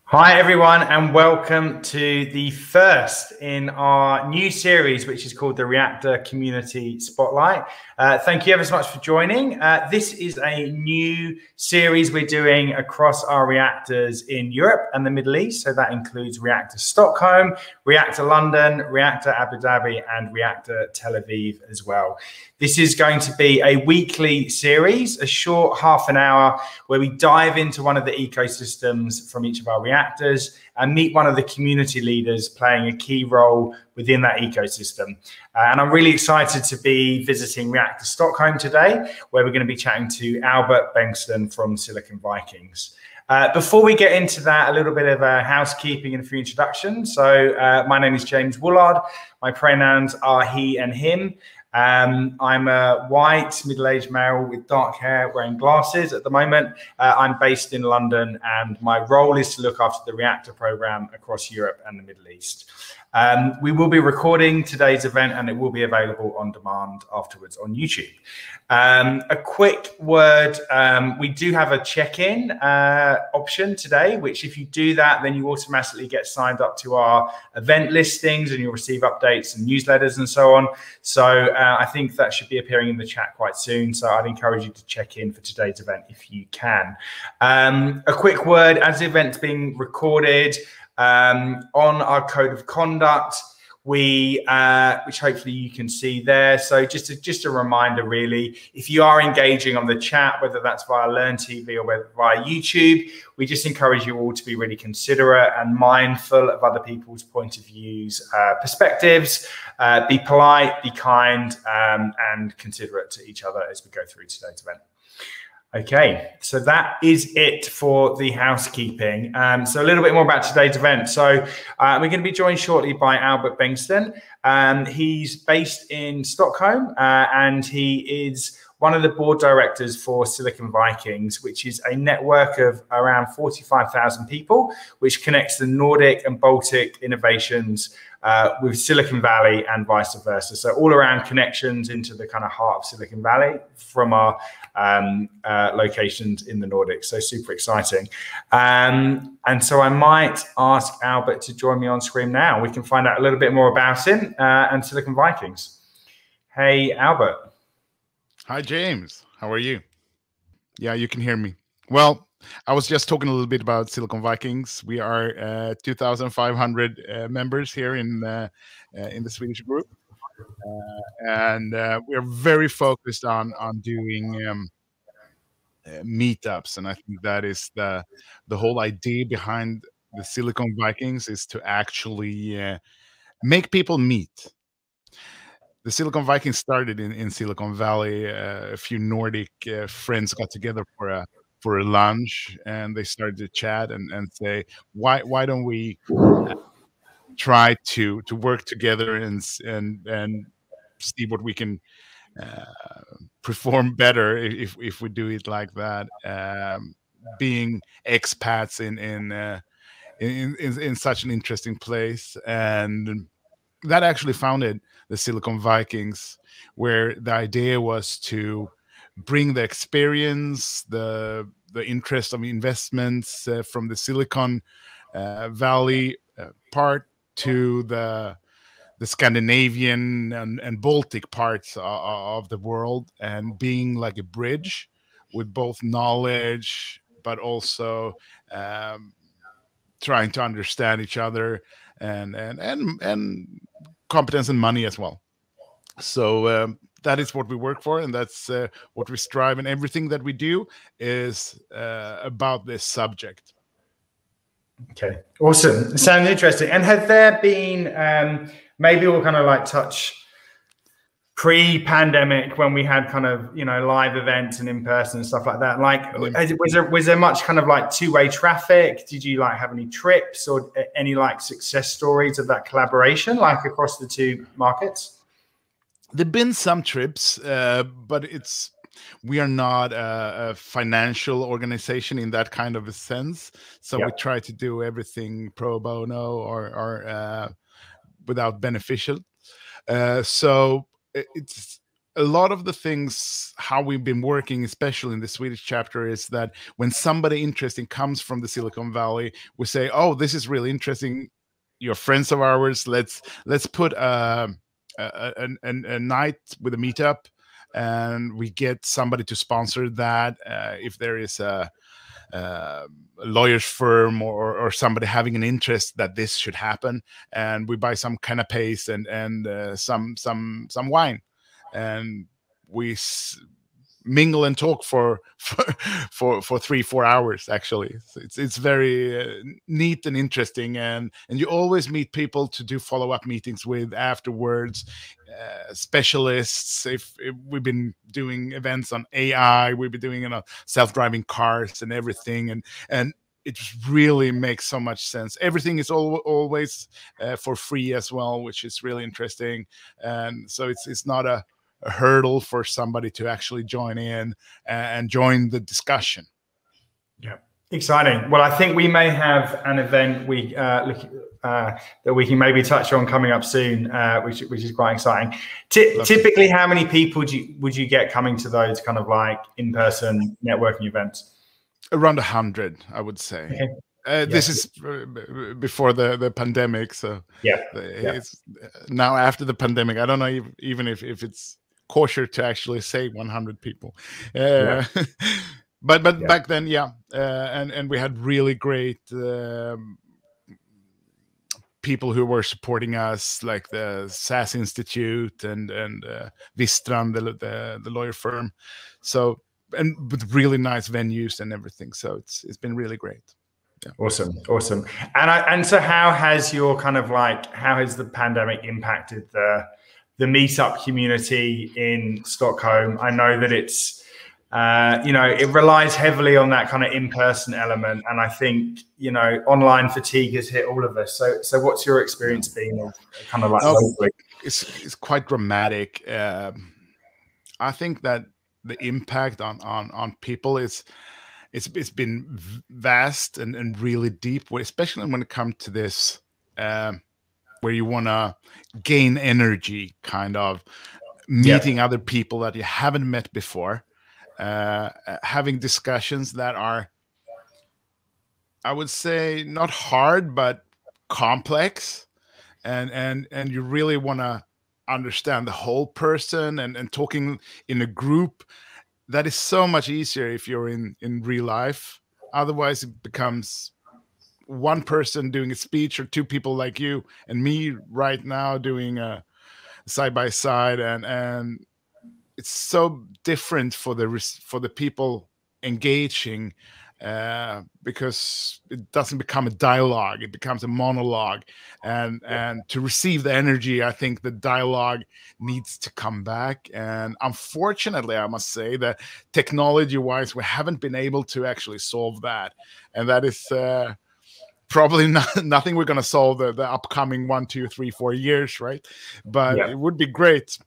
Hi everyone, and welcome to the first in our new series, which is called the Reactor Community Spotlight. Thank you ever so much for joining. This is a new series we're doing across our reactors in Europe and the Middle East. So that includes Reactor Stockholm, Reactor London, Reactor Abu Dhabi, and Reactor Tel Aviv as well. This is going to be a weekly series, a short half an hour, where we dive into one of the ecosystems from each of our reactors and meet one of the community leaders playing a key role within that ecosystem. And I'm really excited to be visiting Reactor Stockholm today, where we're going to be chatting to Albert Bengtson from Silicon Vikings. Before we get into that, a little bit of housekeeping and a few introductions. So my name is James Woolard. My pronouns are he and him. I'm a white, middle-aged male with dark hair, wearing glasses at the moment. I'm based in London, and my role is to look after the Reactor program across Europe and the Middle East. We will be recording today's event, and it will be available on demand afterwards on YouTube. A quick word, we do have a check-in option today, which if you do that, then you automatically get signed up to our event listings and you'll receive updates and newsletters and so on. So I think that should be appearing in the chat quite soon. So I'd encourage you to check in for today's event if you can. A quick word, as the event's being recorded, on our code of conduct, which hopefully you can see there. So just a reminder, really, if you are engaging on the chat, whether that's via Learn TV or whether via YouTube, we just encourage you all to be really considerate and mindful of other people's point of views, perspectives. Be polite, be kind, and considerate to each other as we go through today's event. Okay, so that is it for the housekeeping. So a little bit more about today's event. So we're going to be joined shortly by Albert Bengtson. He's based in Stockholm, and he is one of the board directors for Silicon Vikings, which is a network of around 45,000 people, which connects the Nordic and Baltic innovations with Silicon Valley and vice versa. So all around connections into the kind of heart of Silicon Valley from our locations in the Nordics. So super exciting. And so I might ask Albert to join me on screen now. We can find out a little bit more about him and Silicon Vikings. Hey, Albert. Hi, James. How are you? Yeah, you can hear me. Well, I was just talking a little bit about Silicon Vikings. We are 2,500 members here in the Swedish group, and we are very focused on doing meetups. And I think that is the whole idea behind the Silicon Vikings, is to actually make people meet. The Silicon Vikings started in Silicon Valley. A few Nordic friends got together for a lunch, and they started to chat and say, why don't we try to work together and see what we can perform better if we do it like that. Being expats in such an interesting place, and that actually founded the Silicon Vikings, where the idea was to bring the experience, the interest of investments from the Silicon Valley part to the Scandinavian and Baltic parts of the world, and being like a bridge with both knowledge, but also trying to understand each other and competence and money as well. So that is what we work for, and that's what we strive, and everything that we do is about this subject. Okay, awesome. It sounds interesting. And have there been, maybe we'll kind of like touch pre-pandemic, when we had kind of, you know, live events and in-person and stuff like that, like was there much kind of like two-way traffic? Did you like have any trips or any like success stories of that collaboration, like across the two markets? There've been some trips, but we are not a financial organization in that kind of a sense. So we try to do everything pro bono or without beneficial. So it's a lot of the things, how we've been working, especially in the Swedish chapter, is that when somebody interesting comes from the Silicon Valley, we say, oh, this is really interesting. You're friends of ours. Let's put a night with a meetup, and we get somebody to sponsor that. If there is a lawyer's firm or somebody having an interest that this should happen, and we buy some canapes and some wine, and we mingle and talk for 3-4 hours. Actually, it's very neat and interesting, and you always meet people to do follow-up meetings with afterwards. Specialists, if we've been doing events on AI, we've been doing self-driving cars and everything, and it really makes so much sense. Everything is always for free as well, which is really interesting, and so it's not a hurdle for somebody to actually join in and join the discussion. Yeah, exciting. Well, I think we may have an event that we can maybe touch on coming up soon, which is quite exciting. Typically, how many people would you get coming to those kind of like in-person networking events? Around 100, I would say. Okay. This is before the pandemic, so it's now after the pandemic. I don't know even if it's kosher to actually say 100 people, but back then, and we had really great people who were supporting us, like the SAS Institute and Vistran, the lawyer firm. So, and with really nice venues and everything. So it's been really great. Yeah. Awesome. And so how has the pandemic impacted the meetup community in Stockholm? I know that it's it relies heavily on that kind of in-person element, and I think online fatigue has hit all of us. So what's your experience been of kind of like locally? It's quite dramatic. I think that the impact on people it's been vast and really deep, especially when it comes to this where you want to gain energy, kind of meeting other people that you haven't met before, having discussions that are, I would say, not hard but complex, and you really want to understand the whole person, and talking in a group. That is so much easier if you're in real life. Otherwise, it becomes one person doing a speech, or two people like you and me right now doing a side by side, and it's so different for the people engaging, because it doesn't become a dialogue, it becomes a monologue, and to receive the energy, I think the dialogue needs to come back. And unfortunately, I must say that technology wise, we haven't been able to actually solve that, and that is probably nothing we're going to solve the upcoming 1, 2, 3, 4 years, right? But it would be great.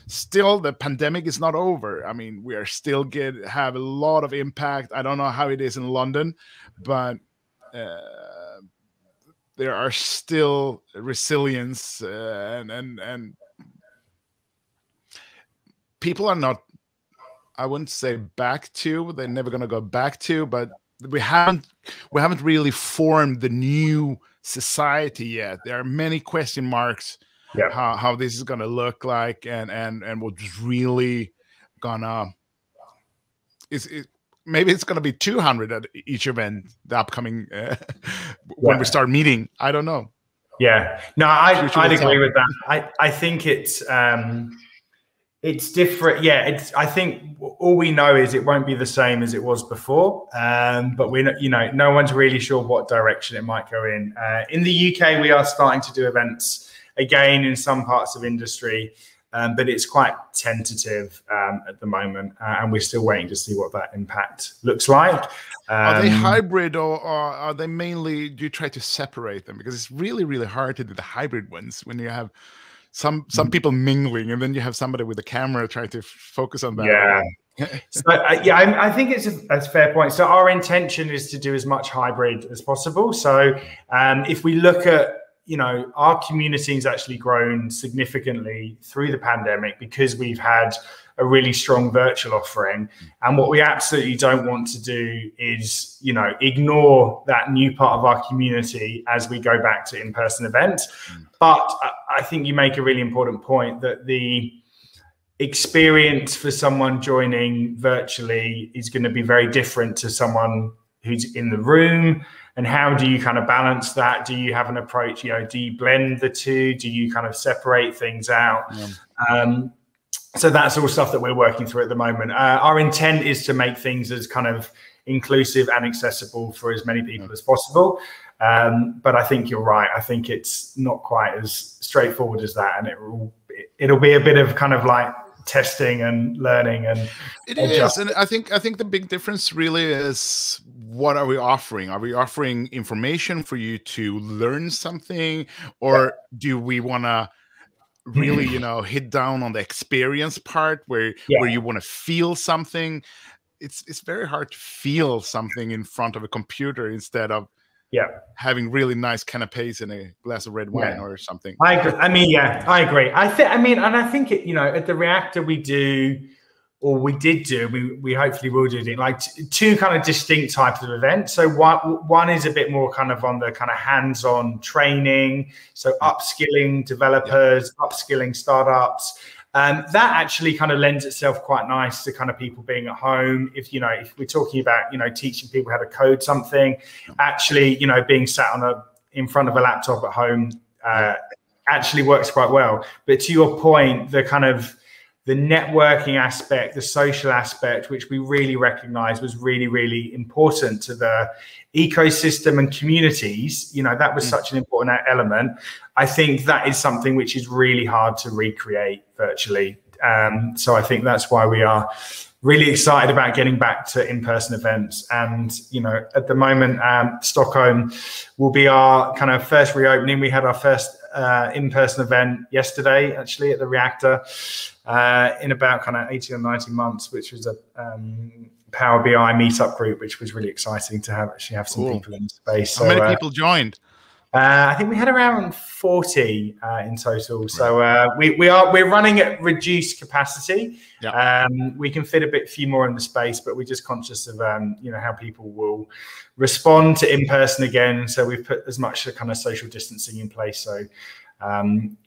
Still, the pandemic is not over. I mean, we are still have a lot of impact. I don't know how it is in London, but there are still resilience, and people are not, I wouldn't say back to, they're never going to go back to, but we haven't really formed the new society yet. There are many question marks. How this is gonna look like, and we're just really gonna maybe it's gonna be 200 at each event, the upcoming when we start meeting. I don't know. No, I'd agree with that. I think it's different. I think all we know is it won't be the same as it was before, but no one's really sure what direction it might go in. In the UK, we are starting to do events again in some parts of industry, but it's quite tentative at the moment, and we're still waiting to see what that impact looks like. Are they hybrid, or are they mainly, do you try to separate them? Because it's really, really hard to do the hybrid ones when you have some people mingling, and then you have somebody with a camera trying to focus on that. So I think it's a fair point. So our intention is to do as much hybrid as possible. So if we look at you know, our community has actually grown significantly through the pandemic because we've had a really strong virtual offering. And what we absolutely don't want to do is, you know, ignore that new part of our community as we go back to in-person events. But I think you make a really important point that the experience for someone joining virtually is going to be very different to someone who's in the room. And how do you kind of balance that? Do you have an approach, you know, do you blend the two? Do you kind of separate things out? So that's all stuff that we're working through at the moment. Our intent is to make things as kind of inclusive and accessible for as many people as possible. But I think you're right. I think it's not quite as straightforward as that. And it'll be a bit of kind of like testing and learning, and it is. And I think the big difference really is, what are we offering? Are we offering information for you to learn something, or do we want to really, you know, hit down on the experience part where you want to feel something? It's very hard to feel something in front of a computer instead of having really nice canapes and a glass of red wine or something. I agree. I mean, I agree. I think it, you know, at the Reactor we do, or we did do, we hopefully will do it, like two kind of distinct types of events. So one is a bit more kind of on the kind of hands-on training, so upskilling developers, upskilling startups. That actually kind of lends itself quite nice to kind of people being at home. If, you know, if we're talking about, you know, teaching people how to code something, actually, you know, being sat in front of a laptop at home actually works quite well. But to your point, the kind of the networking aspect, the social aspect, which we really recognize was really, really important to the ecosystem and communities, you know, that was such an important element. I think that is something which is really hard to recreate virtually. So I think that's why we are really excited about getting back to in-person events. And, you know, at the moment, Stockholm will be our kind of first reopening. We had our first in-person event yesterday, actually, at the Reactor in about kind of 18 or 19 months, which was a Power BI meetup group, which was really exciting to have some people in the space. How many people joined? I think we had around 40 in total. So we're running at reduced capacity. We can fit a few more in the space, but we're just conscious of you know, how people will respond to in-person again. So we've put as much kind of social distancing in place. So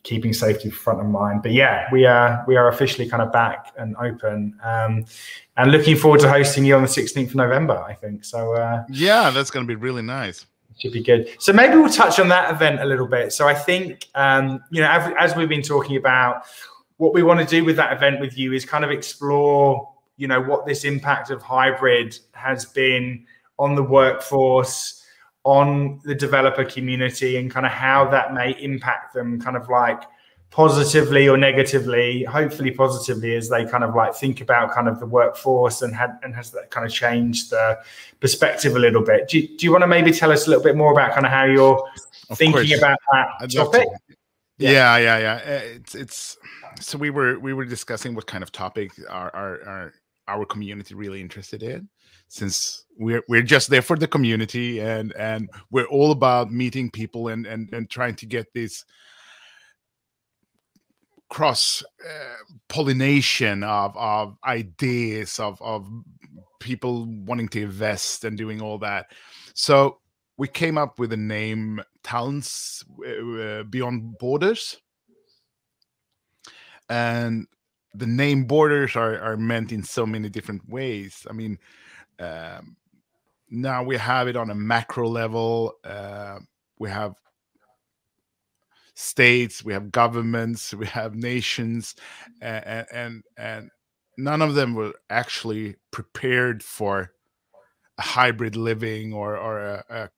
keeping safety front of mind. But yeah, we are officially kind of back and open, and looking forward to hosting you on the 16th of November, I think. So yeah, that's going to be really nice. Should be good. So maybe we'll touch on that event a little bit. So I think, you know, as we've been talking about, what we want to do with that event with you is kind of explore, you know, what this impact of hybrid has been on the workforce, on the developer community, and kind of how that may impact them kind of like positively or negatively, hopefully positively, as they kind of like think about kind of the workforce, and has that kind of changed the perspective a little bit. Do you want to maybe tell us a little bit more about kind of how you're thinking about that topic? Yeah. It's so we were discussing what kind of topic our community really interested in, since we're just there for the community, and we're all about meeting people and trying to get this cross pollination of ideas of people wanting to invest and doing all that. So we came up with the name Talents Beyond Borders, and the name borders are meant in so many different ways. I mean, now we have it on a macro level. We have states, we have governments, we have nations, and none of them were actually prepared for a hybrid living or a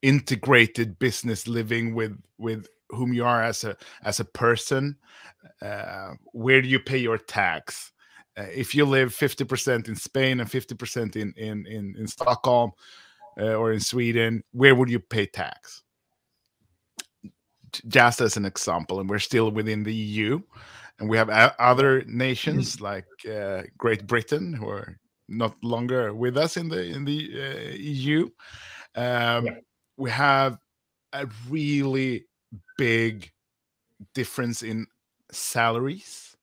integrated business living with whom you are as a person. Where do you pay your tax? If you live 50% in Spain and 50% in Stockholm or in Sweden, where would you pay tax? Just as an example, and we're still within the EU, and we have other nations like Great Britain, who are not longer with us in the EU. We have a really big difference in salaries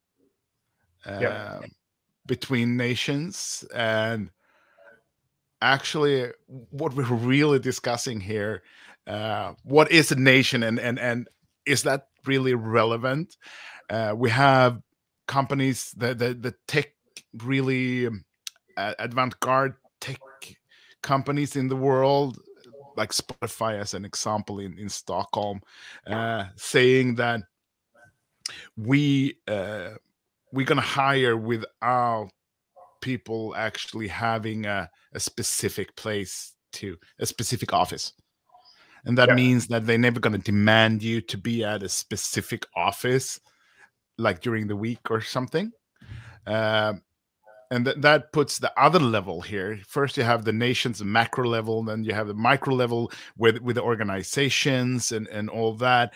between nations. And actually, what we're really discussing here, what is a nation, and is that really relevant? We have companies, the tech, really avant-garde tech companies in the world, like Spotify as an example in Stockholm, saying that we're gonna hire without people actually having a specific place, to a specific office. And that means that they're never going to demand you to be at a specific office, like during the week or something. And that puts the other level here. First, you have the nation's macro level, then you have the micro level with the organizations and all that.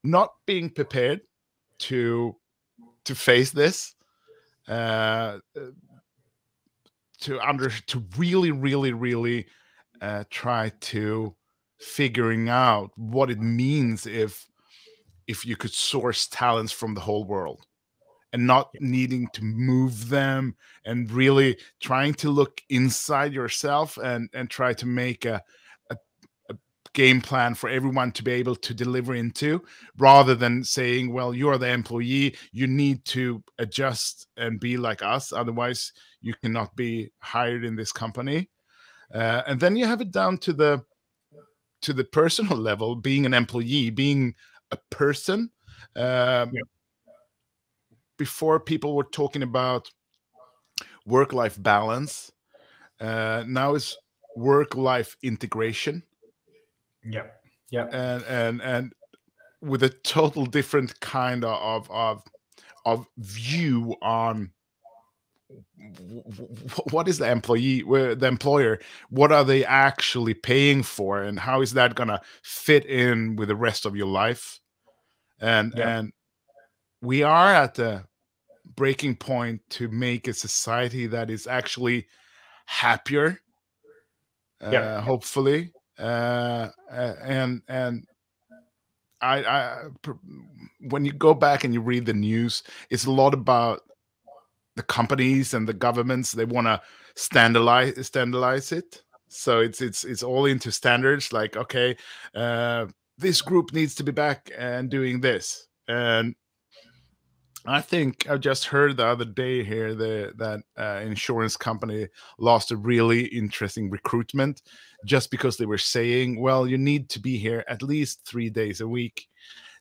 Not being prepared to face this, to really try to figuring out what it means if you could source talents from the whole world and not needing to move them, and really trying to look inside yourself and try to make a game plan for everyone to be able to deliver into, rather than saying, well, you're the employee, you need to adjust and be like us, otherwise you cannot be hired in this company. And then you have it down to the personal level, being an employee, being a person. Before, people were talking about work-life balance. Now it's work-life integration. And with a total different kind of view on what is the employee, where the employer, what are they actually paying for, and how is that gonna fit in with the rest of your life. And we are at the breaking point to make a society that is actually happier, hopefully. And I when you go back and you read the news, it's a lot about the companies and the governments. They want to standardize it, so it's all into standards, like, okay, this group needs to be back and doing this. And I think I just heard the other day here that insurance company lost a really interesting recruitment just because they were saying, well, you need to be here at least 3 days a week.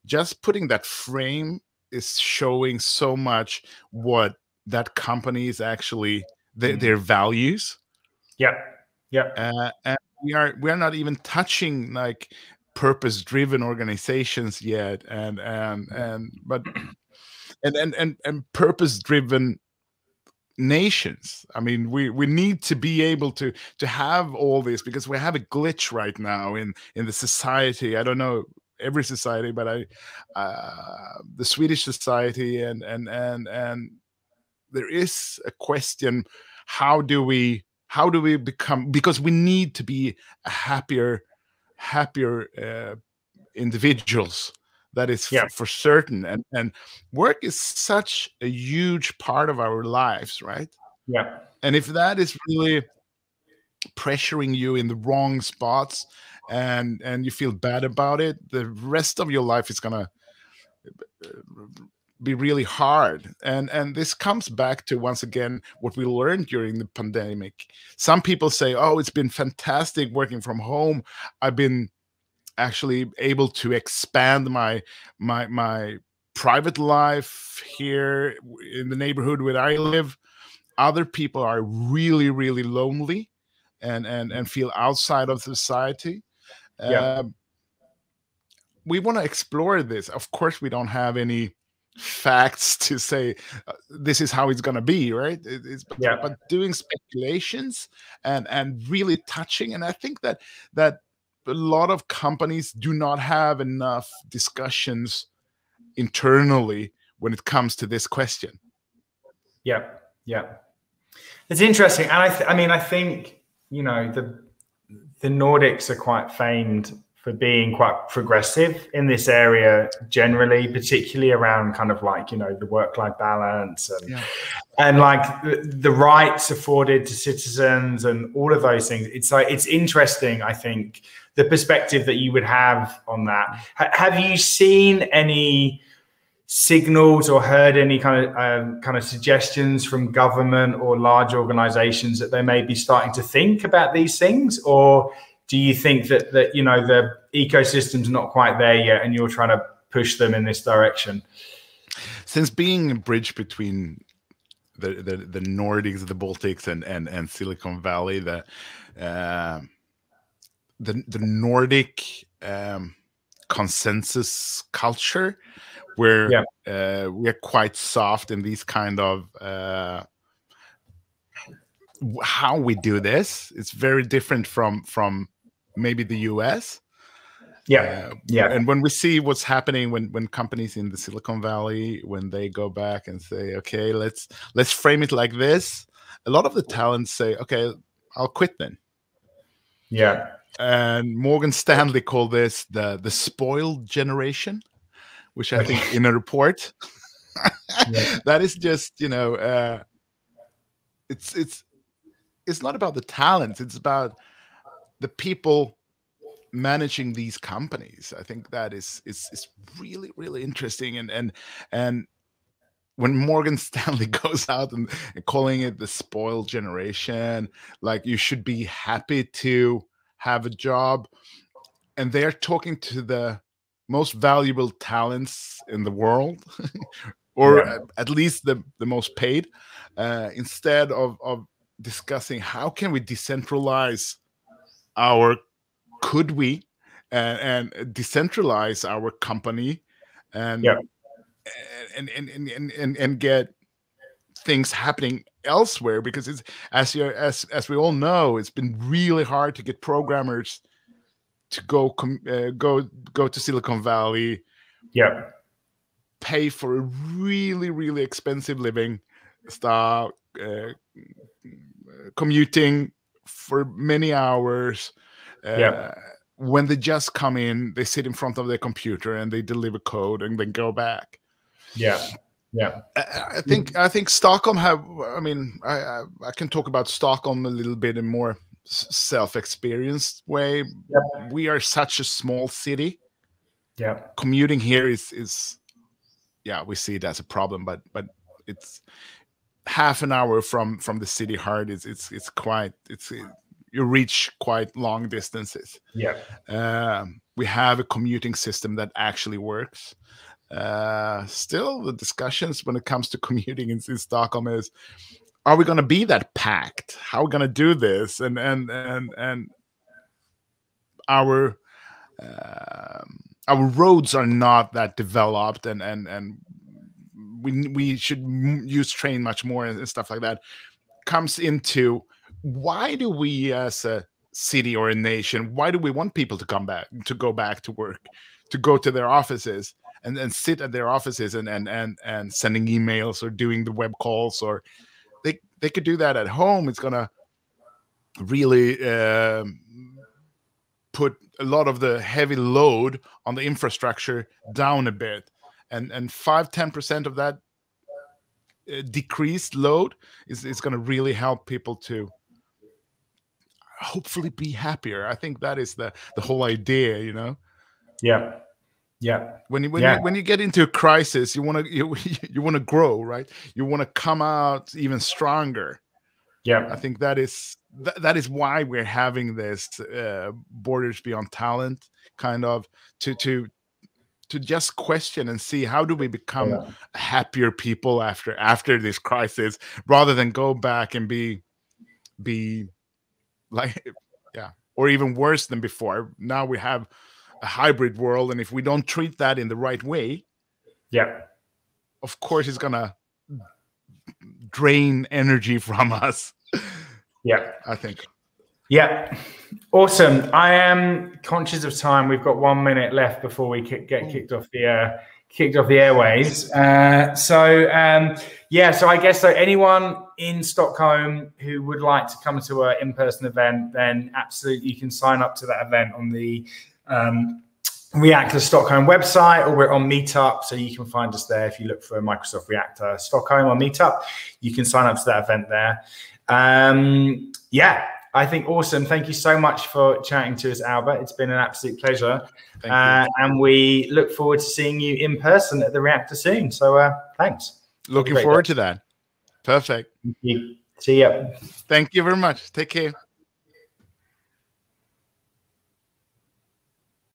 Just putting that frame is showing so much what that company is actually, their values. And we are not even touching like purpose-driven organizations yet, and purpose-driven nations. I mean, we need to be able to have all this, because we have a glitch right now in the society. I don't know every society, but the Swedish society, and there is a question: how do we become, because we need to be a happier individuals. That is for certain. And work is such a huge part of our lives, right? And if that is really pressuring you in the wrong spots, and you feel bad about it, the rest of your life is gonna be really hard. And this comes back to, once again, what we learned during the pandemic. Some people say, oh, it's been fantastic working from home. I've been actually able to expand my private life here in the neighborhood where I live. Other people are really, really lonely and feel outside of society. We want to explore this. Of course, we don't have any facts to say this is how it's going to be, right? But doing speculations and really touching. And I think that a lot of companies do not have enough discussions internally when it comes to this question. It's interesting. And I mean, I think, you know, the Nordics are quite famed for being quite progressive in this area generally, particularly around kind of like, you know, the work-life balance and like the rights afforded to citizens and all of those things. It's like, it's interesting, I think, the perspective that you would have on that. Have you seen any signals or heard any kind of suggestions from government or large organizations that they may be starting to think about these things? Or do you think that you know, the ecosystem's not quite there yet and you're trying to push them in this direction? Since being a bridge between the Nordics, the Baltics, and Silicon Valley, the Nordic consensus culture, where we are quite soft in these kind of how we do this. It's very different from maybe the US. And when we see what's happening when companies in the Silicon Valley, when they go back and say, okay, let's frame it like this, a lot of the talents say, okay, I'll quit then. And Morgan Stanley called this the spoiled generation, which I think in a report that is just, you know, it's not about the talents, it's about the people managing these companies. I think that is really, really interesting. And when Morgan Stanley goes out and calling it the spoiled generation, like you should be happy to have a job, and they're talking to the most valuable talents in the world, or at least the most paid, instead of discussing how can we decentralize our and decentralize our company and get things happening elsewhere, because it's as we all know, it's been really hard to get programmers to go to Silicon Valley, pay for a really, really expensive living, start commuting for many hours. When they just come in, they sit in front of their computer and they deliver code and then go back. I think Stockholm I can talk about Stockholm a little bit in more self-experienced way. We are such a small city. Commuting here is we see it as a problem, but it's half an hour from the city heart. You reach quite long distances. We have a commuting system that actually works. Still, the discussions when it comes to commuting in Stockholm is, are we going to be that packed? How are we going to do this? And our roads are not that developed, and we should use train much more and stuff like that. Comes into, why do we as a city or a nation, why do we want people to go back to work, to go to their offices and sit at their offices and sending emails or doing the web calls, or they could do that at home? It's gonna really put a lot of the heavy load on the infrastructure down a bit, and 5-10% of that decreased load is going to really help people to hopefully be happier. I think that is the whole idea, you know. When you get into a crisis, you want to grow, right? You want to come out even stronger. I think that is why we're having this Borders Beyond Talent kind of to just question and see, how do we become happier people after this crisis, rather than go back and be like, or even worse than before. Now we have a hybrid world, and if we don't treat that in the right way, of course it's gonna drain energy from us. I think. Awesome. I am conscious of time. We've got 1 minute left before we get kicked off the airways. So I guess anyone in Stockholm who would like to come to an in-person event, then absolutely you can sign up to that event on the Reactor Stockholm website, or we're on Meetup, so you can find us there. If you look for Microsoft Reactor Stockholm on Meetup, you can sign up to that event there. Yeah, I think awesome. Thank you so much for chatting to us, Albert. It's been an absolute pleasure. Thank you. And we look forward to seeing you in person at the Reactor soon. So thanks. Looking forward to that. Perfect. Thank you. See ya. Thank you very much. Take care.